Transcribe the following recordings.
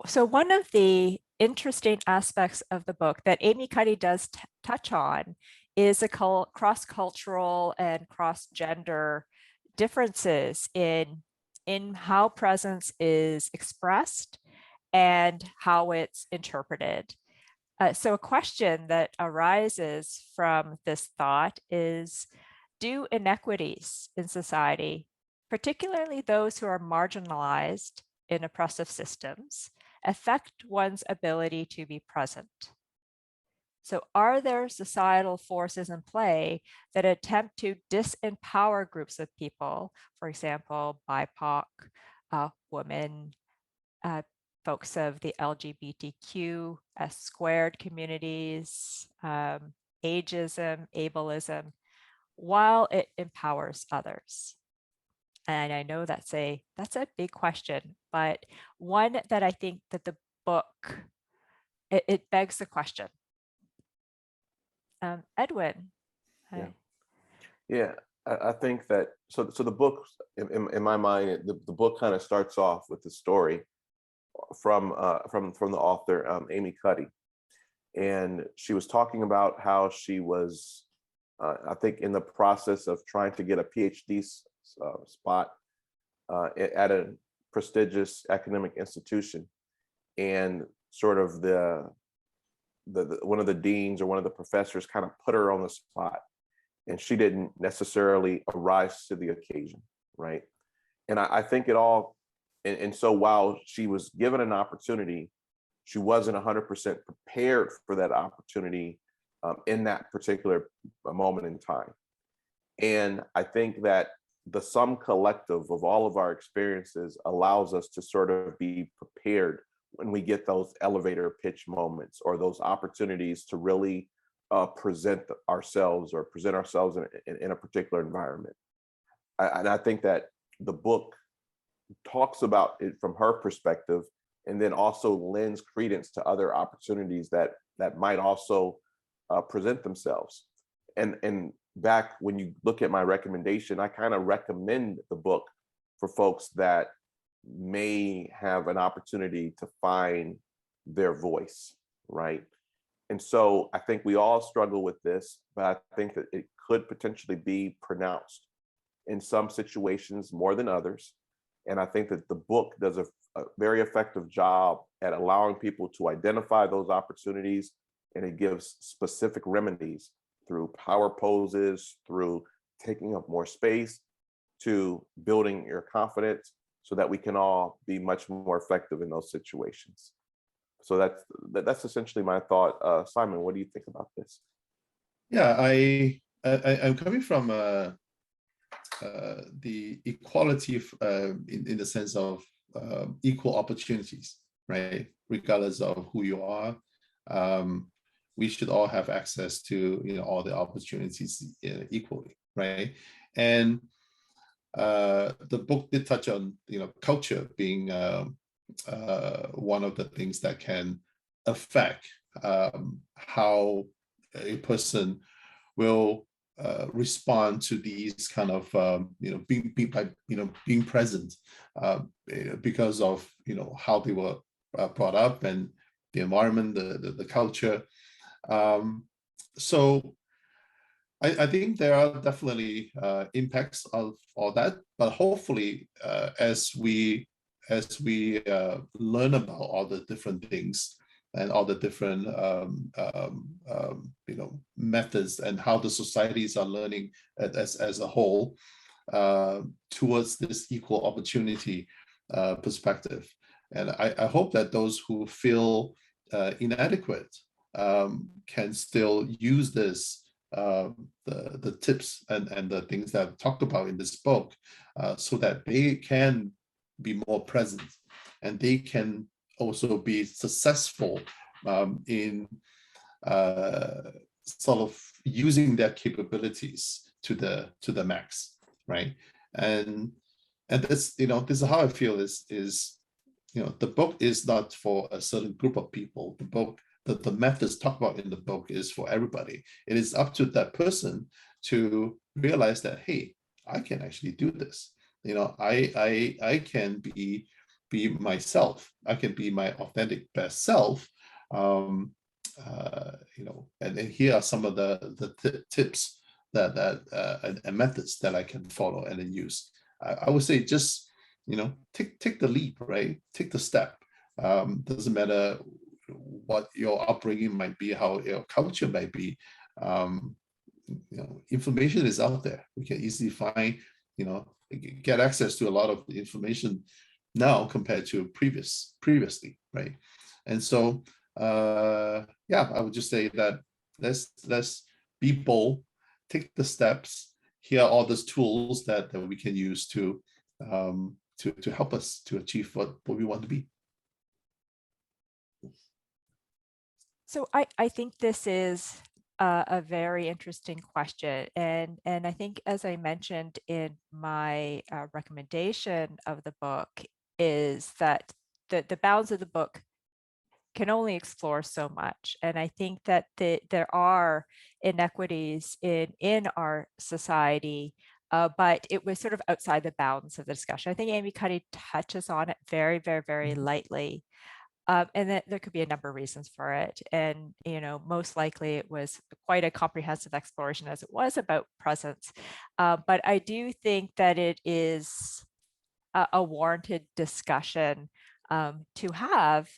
So one of the interesting aspects of the book that Amycuddy does touch on is the cross-cultural and cross-gender differences in how presence is expressed and how it's interpreted. So a question that arises from this thought is, do inequities in society, particularly those who are marginalized in oppressive systems, affect one's ability to be present? So are there societal forces in play that attempt to disempower groups of people, for example, BIPOC, women, folks of the LGBTQ squared communities, ageism, ableism, while it empowers others? And I know that's a big question, but one that I think that the book, it begs the question. Edwin. Yeah, I think that, so the book, in my mind, the book kind of starts off with the story from the author, Amycuddy. And she was talking about how she was, I think, in the process of trying to get a PhD spot at a prestigious academic institution, and sort of the one of the deans or one of the professors kind of put her on the spot, and she didn't necessarily arise to the occasion, right? And I think it all, and so while she was given an opportunity, she wasn't 100% prepared for that opportunity in that particular moment in time. And I think that the sum collective of all of our experiences allows us to sort of be prepared when we get those elevator pitch moments or those opportunities to really present ourselves in a particular environment. And I think that the book talks about it from her perspective, and then also lends credence to other opportunities that might also present themselves. And back when you look at my recommendation, I kind of recommend the book for folks that may have an opportunity to find their voice, right? And so I think we all struggle with this, but I think that it could potentially be pronounced in some situations more than others. And I think that the book does a very effective job at allowing people to identify those opportunities, and it gives specific remedies through power poses, through taking up more space, to building your confidence, so that we can all be much more effective in those situations. So that's essentially my thought. Simon, what do you think about this? Yeah, I'm coming from the equality in the sense of equal opportunities, right? Regardless of who you are, we should all have access to all the opportunities equally, right? And the book did touch on culture being one of the things that can affect how a person will respond to these kind of being present because of how they were brought up and the environment, the culture. So I think there are definitely impacts of all that, but hopefully as we learn about all the different things and all the different methods and how the societies are learning as a whole towards this equal opportunity perspective. And I hope that those who feel inadequate can still use this, the tips and the things that I've talked about in this book, so that they can be more present and they can also be successful in sort of using their capabilities to the max, right? And this, this is how I feel is the book is not for a certain group of people. The book, the methods talked about in the book is for everybody. It is up to that person to realize that, hey, I can actually do this. I can be be myself. I can be my authentic best self. And here are some of the tips and methods that I can follow and then use. I would say just take the leap, right? Take the step. Doesn't matter what your upbringing might be, how your culture might be. Information is out there. We can easily find, get access to a lot of information now compared to previously, right? And so, I would just say that let's be bold, take the steps. Here are all those tools that we can use to help us to achieve what we want to be. So I think this is a very interesting question. And I think, as I mentioned in my recommendation of the book, is that the bounds of the book can only explore so much. And I think that there are inequities in our society, but it was sort of outside the bounds of the discussion. I think Amycuddy touches on it very, very, very lightly. And that there could be a number of reasons for it. And, most likely it was quite a comprehensive exploration as it was about presence. But I do think that it is a warranted discussion to have,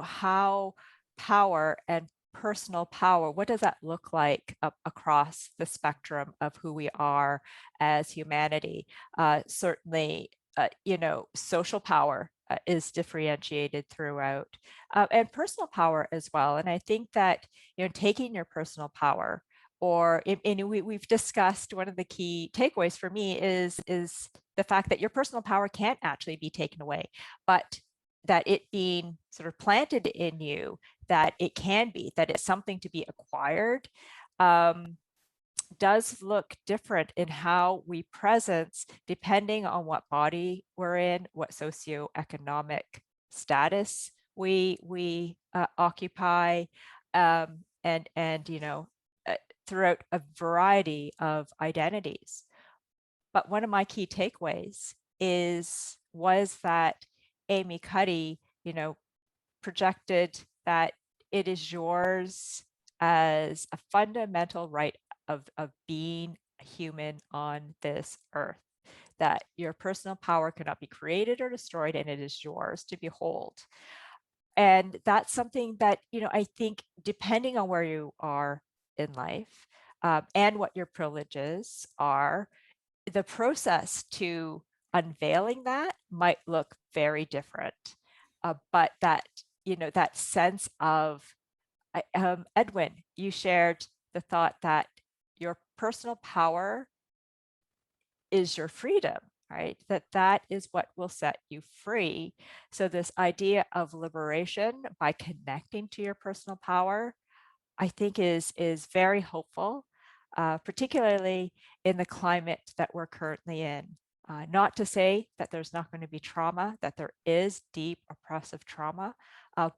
how power and personal power, what does that look like across the spectrum of who we are as humanity? Certainly, social power is differentiated throughout, and personal power as well. And I think that, taking your personal power, or we've discussed, one of the key takeaways for me is the fact that your personal power can't actually be taken away, but that it being sort of planted in you, that it can be, that it's something to be acquired, does look different in how we presence, depending on what body we're in, what socioeconomic status we occupy, and throughout a variety of identities. But one of my key takeaways was that Amycuddy, projected that it is yours as a fundamental right of being human on this earth, that your personal power cannot be created or destroyed, and it is yours to behold. And that's something that, I think, depending on where you are in life, and what your privileges are, the process to unveiling that might look very different. But that, that sense of, Edwin, you shared the thought that your personal power is your freedom, right? That is what will set you free. So this idea of liberation by connecting to your personal power, I think is very hopeful, particularly in the climate that we're currently in. Not to say that there's not going to be trauma, that there is deep oppressive trauma,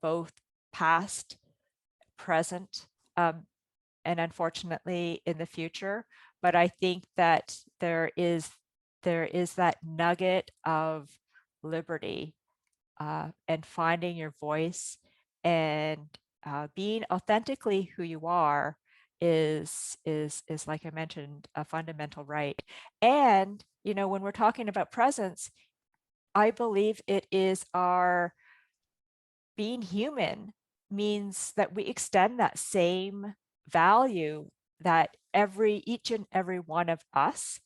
both past, present, and unfortunately in the future. But I think that there is that nugget of liberty, and finding your voice, and being authentically who you are is like I mentioned, a fundamental right. And when we're talking about presence, I believe it is our being human means that we extend that same value that each and every one of us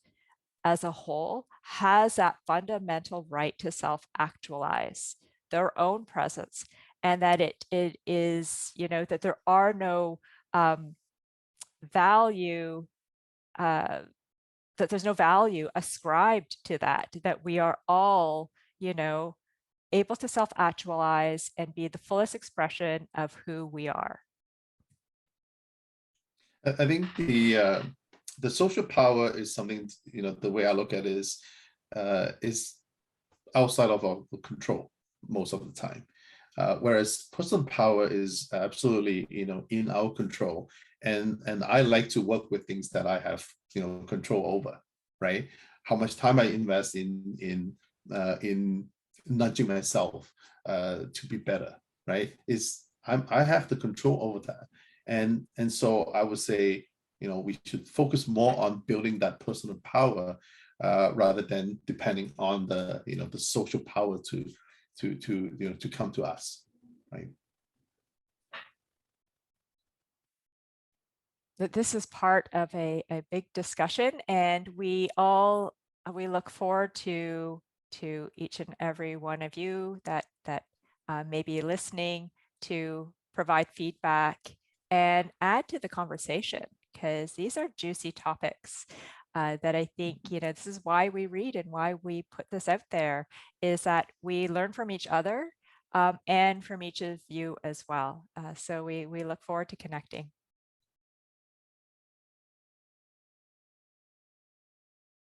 as a whole has, that fundamental right to self-actualize their own presence, and that it is, that there are no value, that there's no value ascribed to that we are all, able to self-actualize and be the fullest expression of who we are. I think the social power is something, the way I look at it is outside of our control most of the time. Whereas personal power is absolutely, in our control. And I like to work with things that I have, control over, right? How much time I invest in nudging myself to be better, right? I have the control over that. And so I would say, we should focus more on building that personal power rather than depending on the social power to come to us, right? That this is part of a big discussion, and we look forward to each and every one of you that may be listening to provide feedback and add to the conversation, because these are juicy topics that I think, this is why we read and why we put this out there, is that we learn from each other and from each of you as well. So we look forward to connecting.